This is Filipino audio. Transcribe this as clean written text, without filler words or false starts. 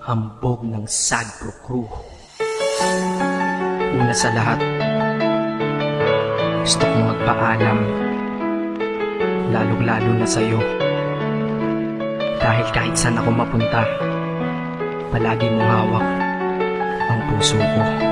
hambog ng Sagpro Crew. Una sa lahat, gusto kong magpaalam, lalong-lalo na sa'yo. Dahil kahit saan ako mapunta, palagi mong hawak ang puso ko.